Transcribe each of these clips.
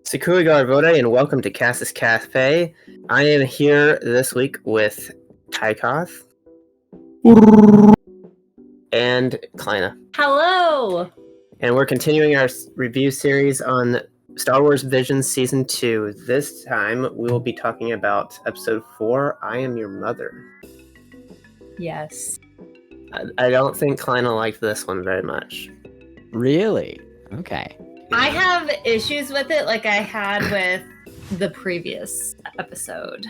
Sakurigar Vode, and welcome to Cassus Café. I am here this week with Tykoth and Kli'nah. Hello! And we're continuing our review series on Star Wars Visions Season 2. This time, we will be talking about Episode 4, I Am Your Mother. Yes. I don't think Kli'nah liked this one very much. Really? Okay. I have issues with it like I had with the previous episode.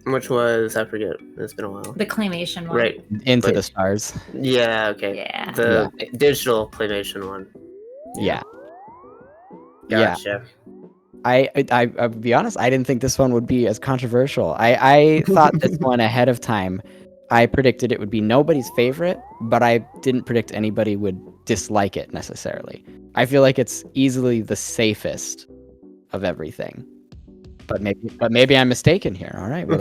Which was, I forget, it's been a while. The claymation one. Right. Into Wait. the Stars. Yeah, okay. Yeah. The digital claymation one. Yeah. Gotcha. I'll be honest, I didn't think this one would be as controversial. I thought this one ahead of time. I predicted it would be nobody's favorite, but I didn't predict anybody would dislike it necessarily. I feel like it's easily the safest of everything. But maybe I'm mistaken here. All right. What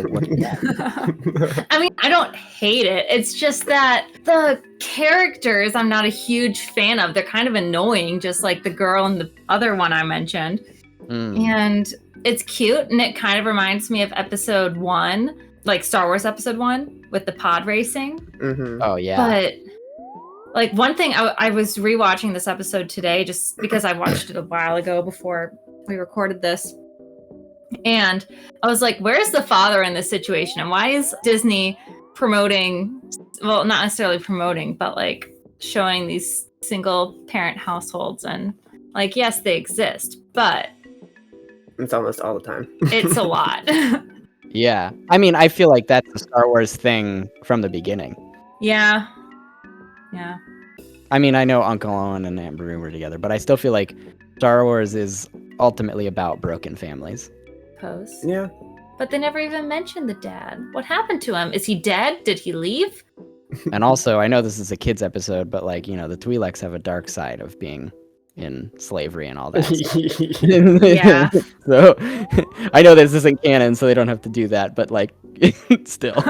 I mean, I don't hate it. It's just that the characters I'm not a huge fan of. They're kind of annoying, just like the girl and the other one I mentioned. And it's cute, and it kind of reminds me of Episode 1, like Star Wars Episode 1 with the pod racing. Mm-hmm. Oh, yeah. But like one thing, I was rewatching this episode today just because I watched it a while ago before we recorded this. And I was like, where's the father in this situation? And why is Disney promoting, well, not necessarily promoting, but like showing these single parent households? And like, yes, they exist, but It's almost all the time. it's a lot. Yeah. I mean, I feel like that's the Star Wars thing from the beginning. Yeah. I mean, I know Uncle Owen and Aunt Beru were together, but I still feel like Star Wars is ultimately about broken families. Post. Yeah. But they never even mentioned the dad. What happened to him? Is he dead? Did he leave? And also, I know this is a kids episode, but like, you know, the Twi'leks have a dark side of being in slavery and all that. Yeah. So I know this isn't canon, so they don't have to do that, but like, still.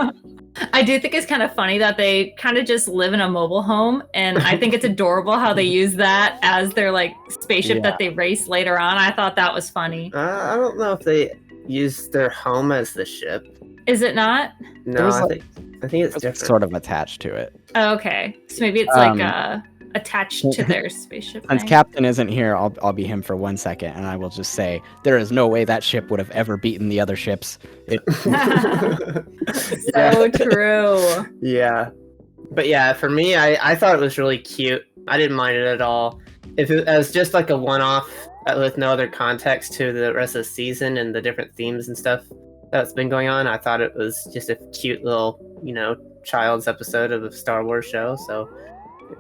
I do think it's kind of funny that they kind of just live in a mobile home, and I think it's adorable how they use that as their like spaceship that they race later on. I thought that was funny. I don't know if they use their home as the ship. Is it not? No, There's, I like- think it's It's different. sort of attached to it. Oh, okay, so maybe it's like attached to their spaceship. Since thing. Captain isn't here, I'll be him for 1 second, and I will just say there is no way that ship would have ever beaten the other ships. So true. Yeah. But yeah, for me, I thought it was really cute. I didn't mind it at all. If it was just like a one-off with no other context to the rest of the season and the different themes and stuff that's been going on, I thought it was just a cute little, child's episode of a Star Wars show. So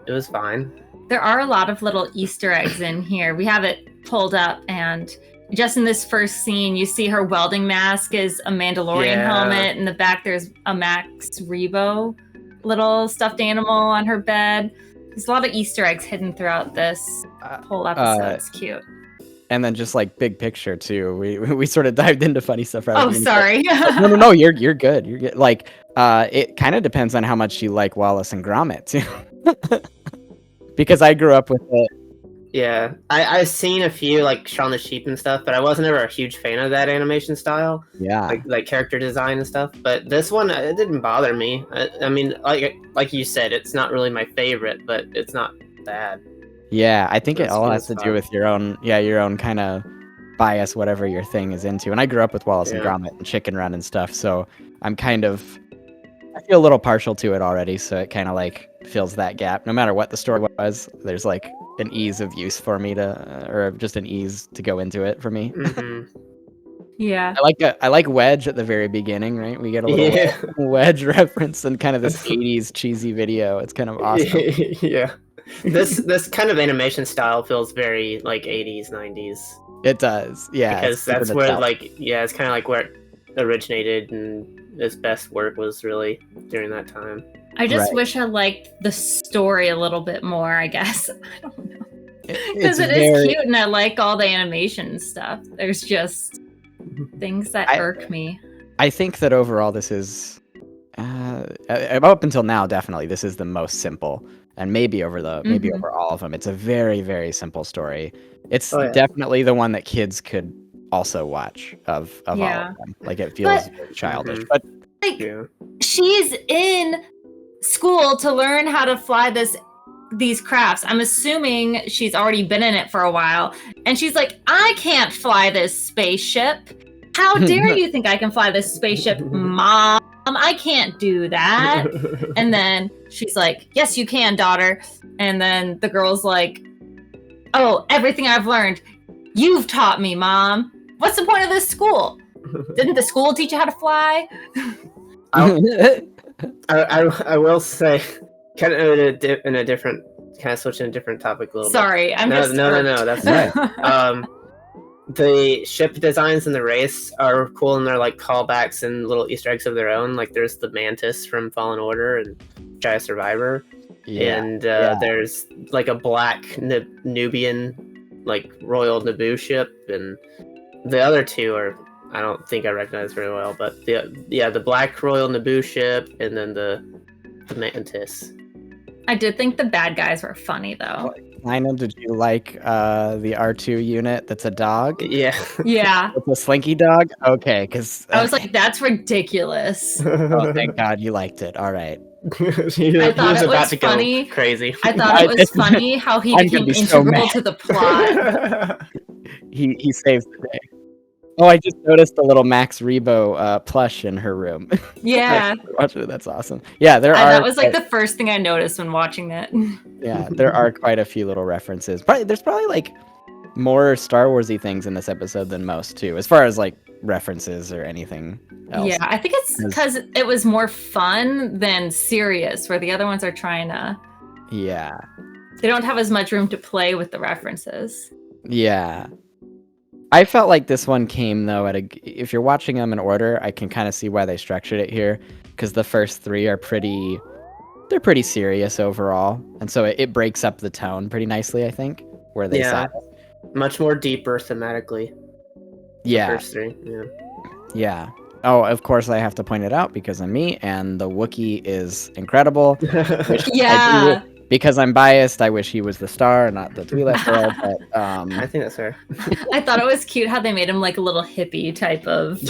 it was fine. There are a lot of little Easter eggs in here. We have it pulled up, and just in this first scene, you see her welding mask is a Mandalorian helmet. In the back, there's a Max Rebo little stuffed animal on her bed. There's a lot of Easter eggs hidden throughout this whole episode. It's cute. And then just like big picture too. We sort of dived into funny stuff. Oh, sorry. No, you're good. You're good. Like, it kind of depends on how much you like Wallace and Gromit too. Because I grew up with it. Yeah, I've seen a few like Shaun the Sheep and stuff, but I wasn't ever a huge fan of that animation style. Yeah. Like character design and stuff. But this one, it didn't bother me. I mean, like you said, it's not really my favorite, but it's not bad. Yeah, I think it That's all good has to stuff. do with your own kind of bias, whatever your thing is into. And I grew up with Wallace and Yeah. Gromit and Chicken Run and stuff, so I feel a little partial to it already, so it kind of like fills that gap. No matter what the story was, there's like an ease of use for me or just an ease to go into it for me. Mhm. Yeah. I like Wedge at the very beginning, right? We get a little Yeah. Wedge reference and kind of this 80s cheesy video. It's kind of awesome. Yeah. This kind of animation style feels very like 80s, 90s. It does, yeah. Because it's super that's where nostalgic. it's kind of like where it originated, and its best work was really during that time. I just Right. wish I liked the story a little bit more, I guess. I don't know. It's Because it is cute, and I like all the animation stuff. There's just things that irk me. I think that overall this is, up until now, definitely this is the most simple, and maybe over all of them. It's a very, very simple story. It's Oh, yeah. definitely the one that kids could also watch of all Yeah. of them. Like it feels But- very childish, Mhm. but Like, Yeah. she's in school to learn how to fly these crafts. I'm assuming she's already been in it for a while. And she's like, I can't fly this spaceship. How dare you think I can fly this spaceship, Mom? I can't do that. And then she's like, yes, you can, daughter. And then the girl's like, oh, everything I've learned, you've taught me, Mom. What's the point of this school? Didn't the school teach you how to fly? I will say, kind of in a different, kind of switching a different topic a little Sorry, I'm bit. just No, irked. that's fine. The ship designs in the race are cool, and they're like callbacks and little Easter eggs of their own. Like there's the Mantis from Fallen Order and Giant Survivor, and there's like a black Nubian, like Royal Naboo ship, and the other two are I don't think I recognize very well, but the black Royal Naboo ship, and then the Mantis. I did think the bad guys were funny though. Kli'nah, did you like the R2 unit that's a dog? Yeah. Yeah. It's a slinky dog? Okay, because I was like, that's ridiculous. oh, thank God you liked it. All right. I thought it was funny. Crazy. I thought it was funny how he I'm became gonna be so integral mad. to the plot. He saves the day. Oh, I just noticed a little Max Rebo plush in her room. Yeah. That's awesome. Yeah, That was like the first thing I noticed when watching it. Yeah, there are quite a few little references. There's probably like more Star Warsy things in this episode than most too, as far as like references or anything else. Yeah, I think it's because it was more fun than serious, where the other ones are trying to. Yeah. They don't have as much room to play with the references. Yeah. I felt like this one came though if you're watching them in order, I can kind of see why they structured it here, because the first three are pretty serious overall, and so it breaks up the tone pretty nicely, I think, where they saw it. Much more deeper thematically. Yeah. The first three, Yeah. Oh, of course I have to point it out because I'm me, and the Wookiee is incredible. Yeah. Because I'm biased, I wish he was the star, not the Twi'lek girl. But I think that's fair. I thought it was cute how they made him like a little hippie type of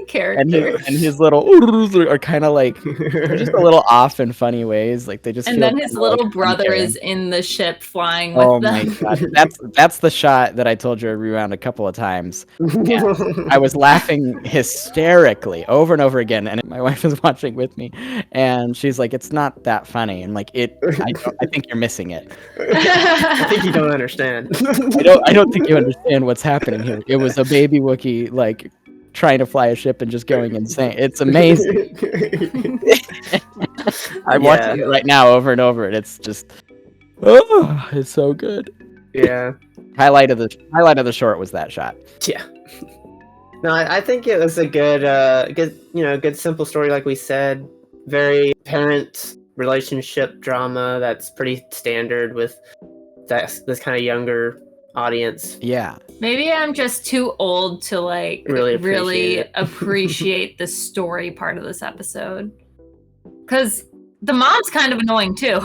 character. And his little are kind of like just a little off in funny ways. Like they just. And then his little brother is in the ship flying with them. Oh my God, that's the shot that I told you I rewound a couple of times. Yeah. I was laughing hysterically over and over again, and my wife was watching with me, and she's like, "It's not that funny," and like it. I think you're missing it. I think you don't understand. I don't think you understand what's happening here. It was a baby Wookiee like trying to fly a ship and just going insane. It's amazing. I'm watching it right now over and over, and it's just it's so good. Yeah. Highlight of the short was that shot. Yeah. No, I think it was a good good simple story, like we said. Very parent relationship drama that's pretty standard with this kind of younger audience. Yeah. Maybe I'm just too old to like really appreciate the story part of this episode. Because the mom's kind of annoying too.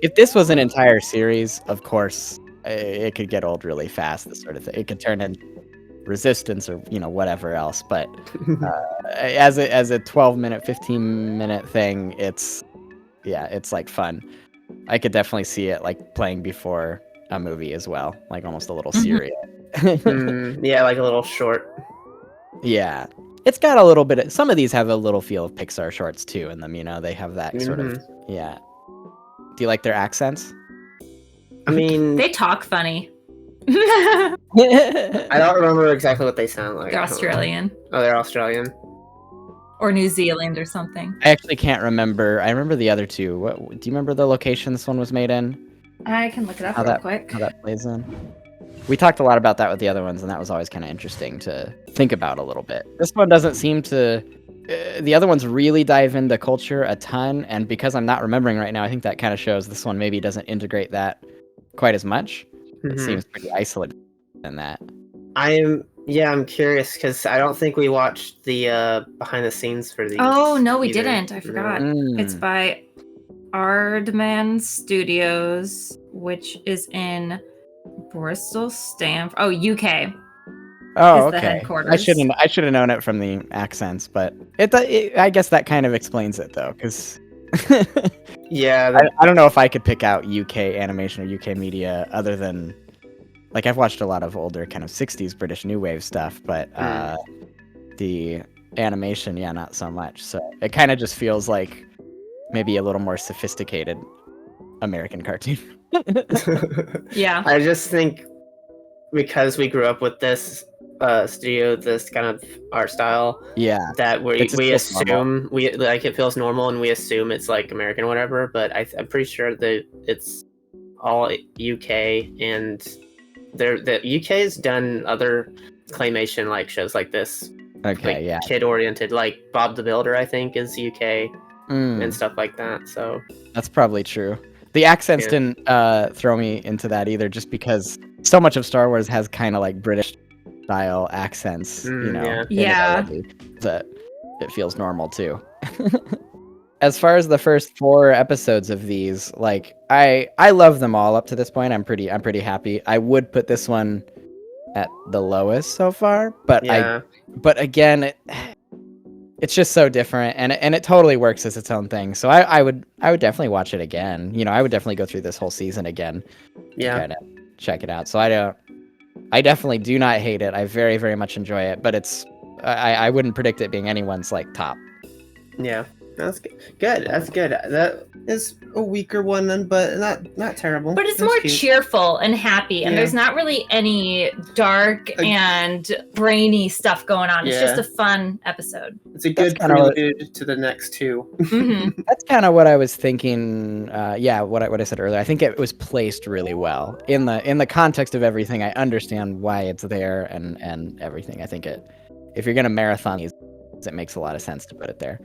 If this was an entire series, of course, it could get old really fast, this sort of thing. It could turn into Resistance or whatever else, but as a 12-minute 15-minute thing, it's like fun. I could definitely see it like playing before a movie as well, like almost a little serial. Yeah, like a little short. Yeah, it's got a little bit some of these have a little feel of Pixar shorts too in them, they have that sort of. Yeah. Do you like their accents? I mean, they talk funny. I don't remember exactly what they sound like. They're Australian. Oh, they're Australian. Or New Zealand or something. I actually can't remember. I remember the other two. Do you remember the location this one was made in? I can look it up real quick. How that plays in. We talked a lot about that with the other ones, and that was always kind of interesting to think about a little bit. This one doesn't seem to. The other ones really dive into culture a ton, and because I'm not remembering right now, I think that kind of shows this one maybe doesn't integrate that quite as much. It seems pretty isolated in that. I'm curious because I don't think we watched the behind the scenes for these. Oh no, we didn't. I forgot. It's by Aardman Studios, which is in Bristol, Stanford. Oh, UK. Oh, is the okay. headquarters. I should have known it from the accents, but I guess that kind of explains it though, because Yeah, I don't know if I could pick out UK animation or UK media other than like I've watched a lot of older kind of 60s British New Wave stuff, but the animation, yeah, not so much. So it kind of just feels like maybe a little more sophisticated American cartoon. Yeah. I just think because we grew up with this studio, this kind of art style, Yeah. that It just we feels normal. assume we like it feels normal, and we assume it's like American or whatever. But I'm pretty sure that it's all UK, and the UK's done other claymation like shows like this, Okay, like yeah. kid oriented, like Bob the Builder, I think, is UK and stuff like that. So That's probably true. The accents Yeah. didn't throw me into that either, just because so much of Star Wars has kind of like British style accents, you know, yeah. in it Yeah. already, that it feels normal too. As far as the first 4 episodes of these, like I love them all up to this point. I'm pretty happy. I would put this one at the lowest so far, but Yeah. but again, it's just so different, and it totally works as its own thing. So I would definitely watch it again. You know, I would definitely go through this whole season again to Yeah. kind of check it out. So I definitely do not hate it. I very, very much enjoy it, but I wouldn't predict it being anyone's like top. Yeah. That's good. That's good. That is a weaker one, then, but not terrible. But it's That's more cute. cheerful and happy, and Yeah. there's not really any dark and brainy stuff going on. It's just Yeah. a fun episode. It's a good kinda what- prelude to the next 2. Mhm. That's kind of what I was thinking. Yeah, what I said earlier. I think it was placed really well in the context of everything. I understand why it's there and everything. I think if you're gonna marathon these, it makes a lot of sense to put it there.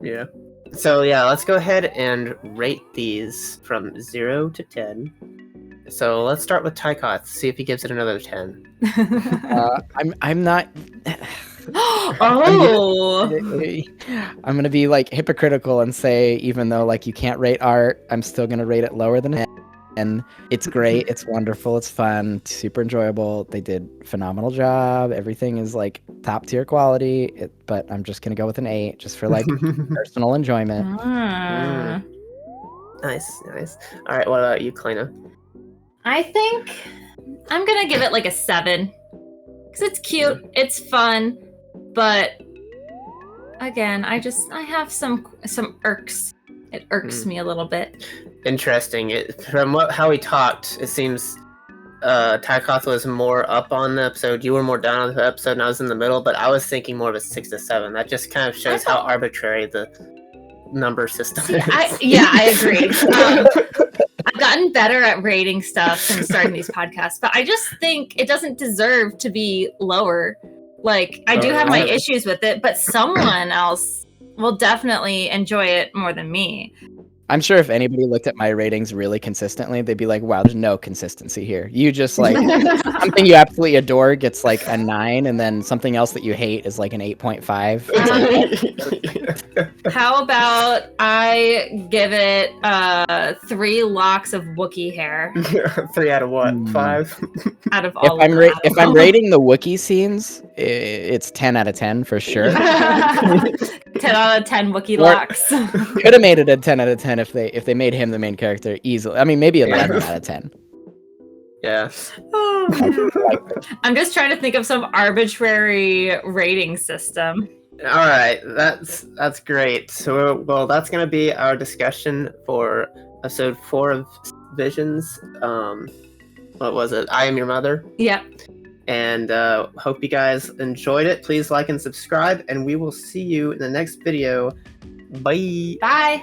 Yeah. So yeah, let's go ahead and rate these from 0 to 10. So let's start with Tykoth. See if he gives it another 10. I'm not. Oh. I'm gonna be like hypocritical and say, even though like you can't rate art, I'm still gonna rate it lower than it. And it's great, it's wonderful, it's fun, super enjoyable. They did a phenomenal job. Everything is like top tier quality. But I'm just gonna go with an 8, just for like personal enjoyment. Mm. Nice. All right, what about you, Kli'nah? I think I'm gonna give it like a 7 because it's cute, it's fun, but again, I have some irks. It irks me a little bit. Interesting. From how he talked, it seems Tykoth was more up on the episode. You were more down on the episode, and I was in the middle. But I was thinking more of a 6 to 7. That just kind of shows how arbitrary the number system is. I agree. I've gotten better at rating stuff since starting these podcasts, but I just think it doesn't deserve to be lower. Like, I do have my issues with it, but someone else will definitely enjoy it more than me. I'm sure if anybody looked at my ratings really consistently, they'd be like, wow, there's no consistency here. You just like something you absolutely adore gets like a 9, and then something else that you hate is like an 8.5. How about I give it 3 locks of Wookiee hair 3 out of what? 5? out of all of them. If I'm rating the Wookiee scenes, it's 10 out of 10 for sure. 10 out of 10 Wookiee locks. Could have made it a 10 out of 10 if they made him the main character easily. I mean, maybe 11 out of 10. Yeah. I'm just trying to think of some arbitrary rating system. All right, that's great. So, well, that's gonna be our discussion for episode 4 of Visions. What was it? I Am Your Mother. Yep. And hope you guys enjoyed it. Please like and subscribe, and we will see you in the next video. Bye. Bye.